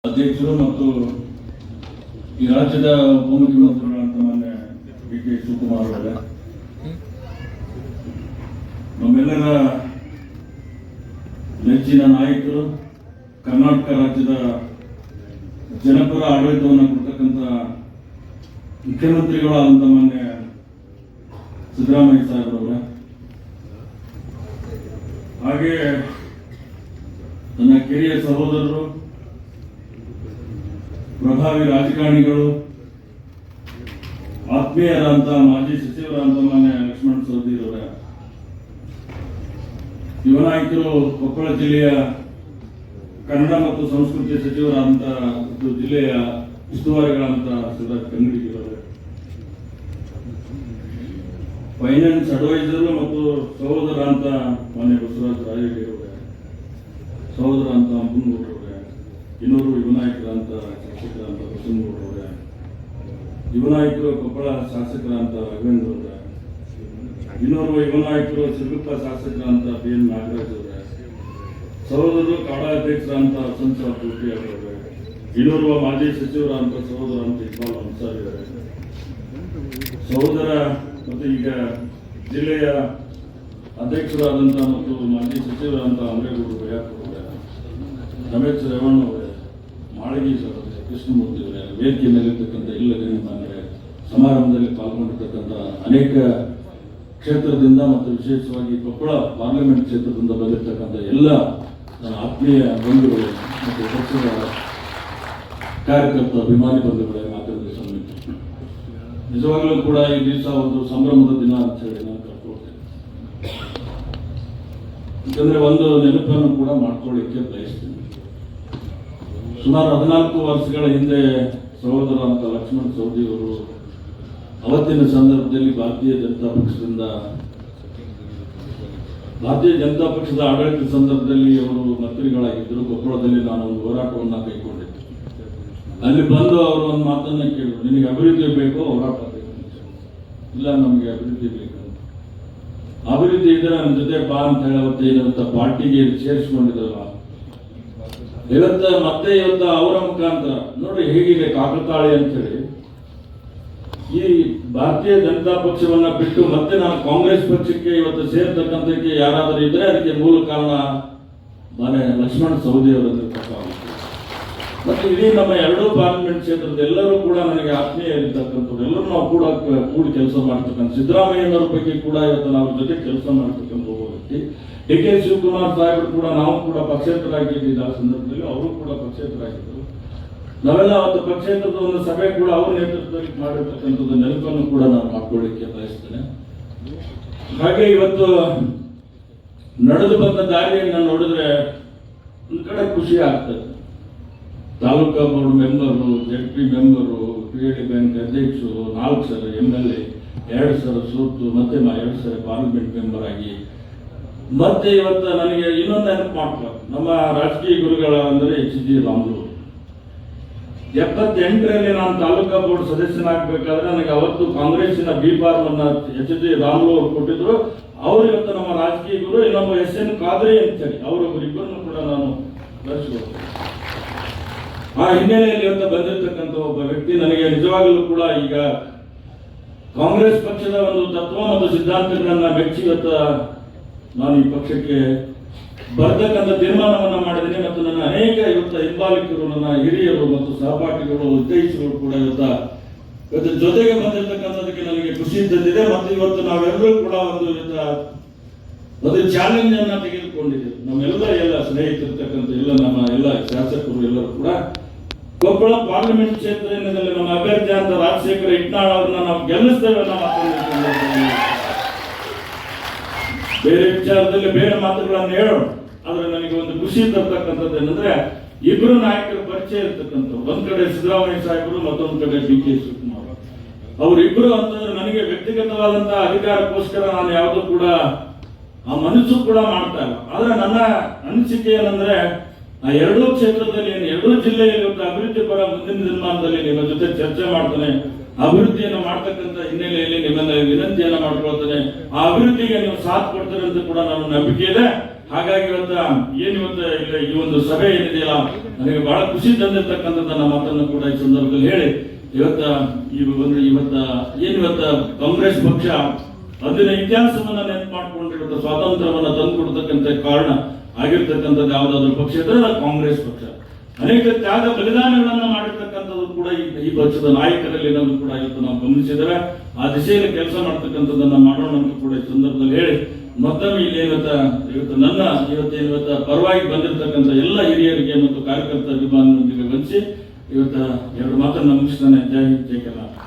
ಅಧ್ಯಕ್ಷರು ಮತ್ತು ಈ ರಾಜ್ಯದ ಉಪಮುಖ್ಯಮಂತ್ರಿಗಳಂತ ಮಾನ್ಯ ಡಿ.ಕೆ. ಶಿವಕುಮಾರ್ ಅವರೇ, ನಮ್ಮೆಲ್ಲರ ನೆಚ್ಚಿನ ನಾಯಕರು, ಕರ್ನಾಟಕ ರಾಜ್ಯದ ಜನಪರ ಆಡಳಿತವನ್ನು ಕೊಡ್ತಕ್ಕಂಥ ಮುಖ್ಯಮಂತ್ರಿಗಳಾದಂಥ ಮಾನ್ಯ ಸಿದ್ದರಾಮಯ್ಯ ಸಾಹೇಬ್ರವರೇ, ಹಾಗೆ ನನ್ನ ಕಿರಿಯ ಸಹೋದರರು, ಪ್ರಭಾವಿ ರಾಜಕಾರಣಿಗಳು, ಆತ್ಮೀಯರಾದಂಥ ಮಾಜಿ ಸಚಿವರಾದಂಥ ಮಾನ್ಯ ಲಕ್ಷ್ಮಣ ಸವದಿ ಅವರ, ಯುವ ನಾಯಕರು, ಕೊಪ್ಪಳ ಜಿಲ್ಲೆಯ ಕನ್ನಡ ಮತ್ತು ಸಂಸ್ಕೃತಿ ಸಚಿವರಾದಂಥ ಮತ್ತು ಜಿಲ್ಲೆಯ ಉಸ್ತುವಾರಿಗಳಾದಂಥ ಶಿವರಾಜ್ ಕಂಗಡಿಗಿರವರೇ, ಫೈನಾನ್ಸ್ ಅಡ್ವೈಸರ್ ಮತ್ತು ಸಹೋದರ ಅಂತ ಮಾನ್ಯ ಬಸವರಾಜ ರಾಯರೆಡ್ಡಿ ಅವರೇ, ಸಹೋದರ ಅಂತ ಅಂಬನಗೌಡರವರೇ, ಇನ್ನೂರು ಯುವ ನಾಯಕರಂತ ಶಾಸಕರಂತ ಬಸವನಗೌಡರವರೇ, ಯುವ ನಾಯಕರು ಕೊಪ್ಪಳ ಶಾಸಕರಂತ ರಾಘವೇಂದ್ರ ಅವರೇ, ಇನ್ನೂರು ಯುವ ನಾಯಕರು ಸಿರುಗುಪ್ಪ ಶಾಸಕರಂತ ಬಿ.ಎನ್. ನಾಗರಾಜ್ ಅವರೇ, ಸಹೋದರರು ಕಾಡಾ ಅಧ್ಯಕ್ಷರಂತ ವಸಂತ ಪೂರ್ತಿ ಅವರೇ, ಇನ್ನೂರು ಮಾಜಿ ಸಚಿವರಂತ ಸಹೋದರ ಅಂತ ಇಕ್ಬಾಲ್ ಅನ್ಸಾರಿ ಅವರೇ, ಸಹೋದರ ಮತ್ತು ಈಗ ಜಿಲ್ಲೆಯ ಅಧ್ಯಕ್ಷರಾದಂಥ ಮತ್ತು ಮಾಜಿ ಸಚಿವರಾದಂಥ ಅಮರೇಗೌಡರು ಬಯಾಕೂರವರೇ, ರಮೇಶ್ ರೇವಣ್ಣ ಅವರೇ, ಮಾಳಗಿ ಸರ್, ಕೃಷ್ಣಮೂರ್ತಿ ಅವರೇ, ವೇದಿಕೆಯಲ್ಲಿರ್ತಕ್ಕಂಥ ಎಲ್ಲ ಗಣ್ಯಮಾನ್ಯರೇ, ಸಮಾರಂಭದಲ್ಲಿ ಪಾಲ್ಗೊಂಡಿರ್ತಕ್ಕಂಥ ಅನೇಕ ಕ್ಷೇತ್ರದಿಂದ ಮತ್ತು ವಿಶೇಷವಾಗಿ ಕೊಪ್ಪಳ ಪಾರ್ಲಿಮೆಂಟ್ ಕ್ಷೇತ್ರದಿಂದ ಬಂದಿರತಕ್ಕಂಥ ಎಲ್ಲ ನನ್ನ ಆತ್ಮೀಯ ಬಂಧುಗಳು ಮತ್ತು ಪಕ್ಷದ ಕಾರ್ಯಕರ್ತ ಅಭಿಮಾನಿ ಬಂಧುಗಳೇ, ಮಾತಾಡಿದ ಸಮಿತಿ, ನಿಜವಾಗಲೂ ಕೂಡ ಈ ದಿವಸ ಒಂದು ಸಂಭ್ರಮದ ದಿನ ಅಂತ ಹೇಳಿ ನಾನು ಕರ್ಕೊಳ್ತೇನೆ. ಯಾಕಂದ್ರೆ ಒಂದು ನೆನಪನ್ನು ಕೂಡ ಮಾಡ್ಕೊಳ್ಳಿಕ್ಕೆ ಬಯಸ್ತೀನಿ. ಸುಮಾರು 14 ವರ್ಷಗಳ ಹಿಂದೆ ಸಹೋದರ ಅಂತ ಲಕ್ಷ್ಮಣ ಸವದಿ ಅವರು ಅವತ್ತಿನ ಸಂದರ್ಭದಲ್ಲಿ ಭಾರತೀಯ ಜನತಾ ಪಕ್ಷದ ಆಡಳಿತ ಸಂದರ್ಭದಲ್ಲಿ ಅವರು ಮಂತ್ರಿಗಳಾಗಿದ್ದರು. ಕೊಪ್ಪಳದಲ್ಲಿ ನಾನು ಒಂದು ಹೋರಾಟವನ್ನು ಕೈಗೊಂಡಿದ್ದೆ. ಅಲ್ಲಿ ಬಂದು ಅವರು ಒಂದು ಮಾತನ್ನ ಕೇಳಿದ್ರು, ನಿನಗೆ ಅಭಿವೃದ್ಧಿ ಬೇಕೋ ಹೋರಾಟ ಬೇಕು? ಇಲ್ಲ, ನಮಗೆ ಅಭಿವೃದ್ಧಿ ಬೇಕು. ಅಭಿವೃದ್ಧಿ ಇದ್ರೆ ನನ್ನ ಜೊತೆ ಬಾ ಅಂತ ಹೇಳುವಂತ ಪಾರ್ಟಿಗೆ ಸೇರಿಸ್ಕೊಂಡಿದ್ರಲ್ಲ, ಇವತ್ತು ಅವರ ಮುಖಾಂತರ ನೋಡಿ ಹೇಗಿದೆ ಕಾಕತಾಳಿ ಅಂತ ಹೇಳಿ ಈ ಭಾರತೀಯ ಜನತಾ ಪಕ್ಷವನ್ನ ಬಿಟ್ಟು ಮತ್ತೆ ನಾನು ಕಾಂಗ್ರೆಸ್ ಪಕ್ಷಕ್ಕೆ ಇವತ್ತು ಸೇರ್ತಕ್ಕಂಥಕ್ಕೆ ಯಾರಾದರೂ ಇದ್ರೆ ಅದಕ್ಕೆ ಮೂಲ ಕಾರಣ ಮಾನ್ಯ ಲಕ್ಷ್ಮಣ ಸವದಿ ಅವರನ್ನು ಮತ್ತೆ ಇಡೀ ನಮ್ಮ ಎರಡೂ ಪಾರ್ಲಿಮೆಂಟ್ ಕ್ಷೇತ್ರದ ಎಲ್ಲರೂ ಕೂಡ ನನಗೆ ಆತ್ಮೀಯ ಇರತಕ್ಕಂಥವ್ರು, ಎಲ್ಲರೂ ನಾವು ಕೂಡ ಕೂಡಿ ಕೆಲಸ ಮಾಡ್ತಕ್ಕಂಥ ಸಿದ್ದರಾಮಯ್ಯನವರ ಬಗ್ಗೆ ಕೂಡ ಇವತ್ತು ನಾವು ಜೊತೆ ಕೆಲಸ ಮಾಡ್ತಕ್ಕಂಥ ವ್ಯಕ್ತಿ. ಡಿ.ಕೆ. ಶಿವಕುಮಾರ್ ಸಾಹೇಬರು ಕೂಡ ನಾವು ಕೂಡ ಪಕ್ಷೇತರಾಗಿದ್ದ ಆ ಸಂದರ್ಭದಲ್ಲಿ ಅವರು ಕೂಡ ಪಕ್ಷೇತರಾಗಿದ್ದರು. ನಾವೆಲ್ಲ ಅವತ್ತು ಪಕ್ಷೇತರದ ಒಂದು ಸಭೆ ಕೂಡ ಅವ್ರ ನೇತೃತ್ವದಲ್ಲಿ ಮಾಡಿರ್ತಕ್ಕಂಥದ್ದು ನೆನಪನ್ನು ಕೂಡ ನಾನು ಮಾಡ್ಕೊಳ್ಳಿಕ್ಕೆ ಬಯಸ್ತೇನೆ. ಹಾಗೆ ಇವತ್ತು ನಡೆದು ಬಂದ ದಾರಿಯನ್ನು ನೋಡಿದ್ರೆ ಒಂದು ಕಡೆ ಖುಷಿ ಆಗ್ತದೆ. Taluka board member, ZP member, PAD bank ಅಧ್ಯಕ್ಷರು, 4 ಸಲ MLA, 2 ಸಲ ಸೋತು ಮತ್ತೆ 2 ಸಲ ಪಾರ್ಲಿಮೆಂಟ್ ಮೆಂಬರ್ ಆಗಿ ಮತ್ತೆ ಇವತ್ತು ನನಗೆ ಇನ್ನೊಂದು ನೆನಪು ಮಾಡ್ತಾರೆ. ನಮ್ಮ ರಾಜಕೀಯ ಗುರುಗಳ ಅಂದರೆ H.G. ರಾಮುಲು 78ರಲ್ಲಿ ನಾನು ತಾಲೂಕಾ ಬೋರ್ಡ್ ಸದಸ್ಯನಾಗಬೇಕಾದ್ರೆ ನನಗೆ ಅವತ್ತು ಕಾಂಗ್ರೆಸ್ಸಿನ ಬಿ ಫಾರ್ಮ್ ಅನ್ನ H.G. ರಾಮುಲು ಅವರು ಕೊಟ್ಟಿದ್ರು. ಅವರು ಇವತ್ತು ನಮ್ಮ ರಾಜಕೀಯ ಗುರು, ಇನ್ನೊಬ್ಬ S.N. ಖಾದ್ರಿ ಅಂತೇಳಿ ಅವರೊಬ್ಬರಿಬ್ಬರನ್ನು ಕೂಡ ನಾನು ಕಳಿಸ್ಕೊಡ್ತೇನೆ. ಆ ಹಿನ್ನೆಲೆಯಲ್ಲಿ ಇವತ್ತು ಬಂದಿರತಕ್ಕಂಥ ಒಬ್ಬ ವ್ಯಕ್ತಿ ನನಗೆ ನಿಜವಾಗಲೂ ಕೂಡ ಈಗ ಕಾಂಗ್ರೆಸ್ ಪಕ್ಷದ ಒಂದು ತತ್ವ ಮತ್ತು ಸಿದ್ಧಾಂತಗಳನ್ನ ಮೆಚ್ಚಿ ಇವತ್ತು ನಾನು ಈ ಪಕ್ಷಕ್ಕೆ ಬರ್ತಕ್ಕಂಥ ತೀರ್ಮಾನವನ್ನ ಮಾಡಿದ್ದೀನಿ. ಮತ್ತು ನನ್ನ ಅನೇಕ ಇವತ್ತು ಹಿಂಬಾಲಿಕರು, ನನ್ನ ಹಿರಿಯರು ಮತ್ತು ಸಹಪಾಠಿಗಳು, ಹಿತೈಷಿಗಳು ಕೂಡ ಇವತ್ತು ಜೊತೆಗೆ ಬಂದಿರತಕ್ಕಂಥದಕ್ಕೆ ನನಗೆ ಖುಷಿ ತಂದಿದೆ. ಮತ್ತು ಇವತ್ತು ನಾವೆಲ್ಲರೂ ಕೂಡ ಒಂದು ಚಾಲೆಂಜ್ ಅನ್ನ ತೆಗೆದುಕೊಂಡಿದ್ದೇವೆ. ಎಲ್ಲ ಸ್ನೇಹಿತರಿರ್ತಕ್ಕಂಥ ನಮ್ಮ ಎಲ್ಲ ಶಾಸಕರು ಎಲ್ಲರೂ ಕೂಡ ಕೊಪ್ಪಳ ಪಾರ್ಲಿಮೆಂಟ್ ಕ್ಷೇತ್ರದಲ್ಲಿ ನಮ್ಮ ಅಭ್ಯರ್ಥಿ ಅಂತ ರಾಜಶೇಖರ ಇಟ್ನಾಳ್ ಅವ್ರನ್ನ ನಾವು ಗೆಲ್ಲಿಸ್ತೇವೆ ಅನ್ನೋ ಮಾತನ್ನು ಬೇರೆ ವಿಚಾರದಲ್ಲಿ ಬೇರೆ ಮಾತುಗಳನ್ನು ಹೇಳೋಣ. ಆದ್ರೆ ನನಗೆ ಒಂದು ಖುಷಿ ತರ್ತಕ್ಕಂಥದ್ದು ಏನಂದ್ರೆ ಇಬ್ಬರು ನಾಯಕರ ಪರಿಚಯ ಇರ್ತಕ್ಕಂಥ, ಒಂದ್ ಕಡೆ ಸಿದ್ದರಾಮಯ್ಯ ಸಾಹೇಬರು, ಮತ್ತೊಂದು ಕಡೆ ಡಿ.ಕೆ. ಶಿವಕುಮಾರ್ ಅವರಿಬ್ಬರು ಅಂತಂದ್ರೆ ನನಗೆ ವ್ಯಕ್ತಿಗತವಾದಂತಹ ಅಧಿಕಾರಕ್ಕೋಸ್ಕರ ನಾನು ಯಾವುದು ಕೂಡ ಆ ಮನಸ್ಸು ಕೂಡ ಮಾಡ್ತಾ ಇಲ್ಲ. ಆದ್ರೆ ನನ್ನ ಅನಿಸಿಕೆ ಏನಂದ್ರೆ ಆ ಎರಡೂ ಕ್ಷೇತ್ರದಲ್ಲಿ ಎರಡೂ ಜಿಲ್ಲೆಯಲ್ಲಿ ಅಭಿವೃದ್ಧಿ ಪರ ಮುಂದಿನ ದಿನಮಾನದಲ್ಲಿ ನಿಮ್ಮ ಜೊತೆ ಚರ್ಚೆ ಮಾಡ್ತಾನೆ. ಅಭಿವೃದ್ಧಿಯನ್ನು ಮಾಡ್ತಕ್ಕಂಥ ಹಿನ್ನೆಲೆಯಲ್ಲಿ ನಿಮ್ಮನ್ನ ವಿನಂತಿಯನ್ನ ಮಾಡ್ಕೊಳ್ತೇನೆ. ಆ ಅಭಿವೃದ್ಧಿಗೆ ನೀವು ಸಾಥ್ ಕೊಡ್ತೀರಿ ಅಂತ ಕೂಡ ನನ್ನ ನಂಬಿಕೆ ಇದೆ. ಹಾಗಾಗಿ ಏನಿವತ್ತು ಈ ಒಂದು ಸಭೆ ಏನಿದೆಯಲ್ಲ ನನಗೆ ಬಹಳ ಖುಷಿ ತಂದಿರ್ತಕ್ಕಂಥದ್ದನ್ನ ಮಾತನ್ನು ಕೂಡ ಈ ಸಂದರ್ಭದಲ್ಲಿ ಹೇಳಿ, ಏನಿವತ್ತ ಕಾಂಗ್ರೆಸ್ ಪಕ್ಷ ಅದನ್ನ ಇತಿಹಾಸವನ್ನ ನೆನಪು ಮಾಡಿಕೊಂಡಿರುವಂತ ಸ್ವಾತಂತ್ರ್ಯವನ್ನ ತಂದುಕೊಡ್ತಕ್ಕಂಥ ಕಾರಣ ಆಗಿರ್ತಕ್ಕಂಥದ್ದು ಯಾವುದಾದ್ರೂ ಪಕ್ಷ ಇದ್ರೆ ಅದು ಕಾಂಗ್ರೆಸ್ ಪಕ್ಷ. ಅನೇಕ ತ್ಯಾಗ ಬಲಿದಾನಗಳನ್ನ ಮಾಡಿರ್ತಕ್ಕಂಥದ್ದು ಕೂಡ ಈ ಪಕ್ಷದ ನಾಯಕರಲ್ಲಿ ನಾವು ಕೂಡ ಇವತ್ತು ನಾವು ಗಮನಿಸಿದರೆ ಆ ದಿಶೆಯಲ್ಲಿ ಕೆಲಸ ಮಾಡ್ತಕ್ಕಂಥದ್ದನ್ನ ಮಾಡೋಣ ಅಂತ ಕೂಡ ಈ ಸಂದರ್ಭದಲ್ಲಿ ಹೇಳಿ, ಮತ್ತೊಮ್ಮೆ ಇಲ್ಲಿ ಇವತ್ತೇನಿವತ್ತ ಪರವಾಗಿ ಬಂದಿರತಕ್ಕಂಥ ಎಲ್ಲ ಹಿರಿಯರಿಗೆ ಮತ್ತು ಕಾರ್ಯಕರ್ತ ಅಭಿಮಾನಿಗಳೊಂದಿಗೆ ವಂಚಿಸಿ ಎರಡು ಮಾತನ್ನು ಮುಗಿಸ್ತಾನೆ. ಜೈ ಹಿಂದ್, ಜೈ ಕರ್ನಾಟಕ.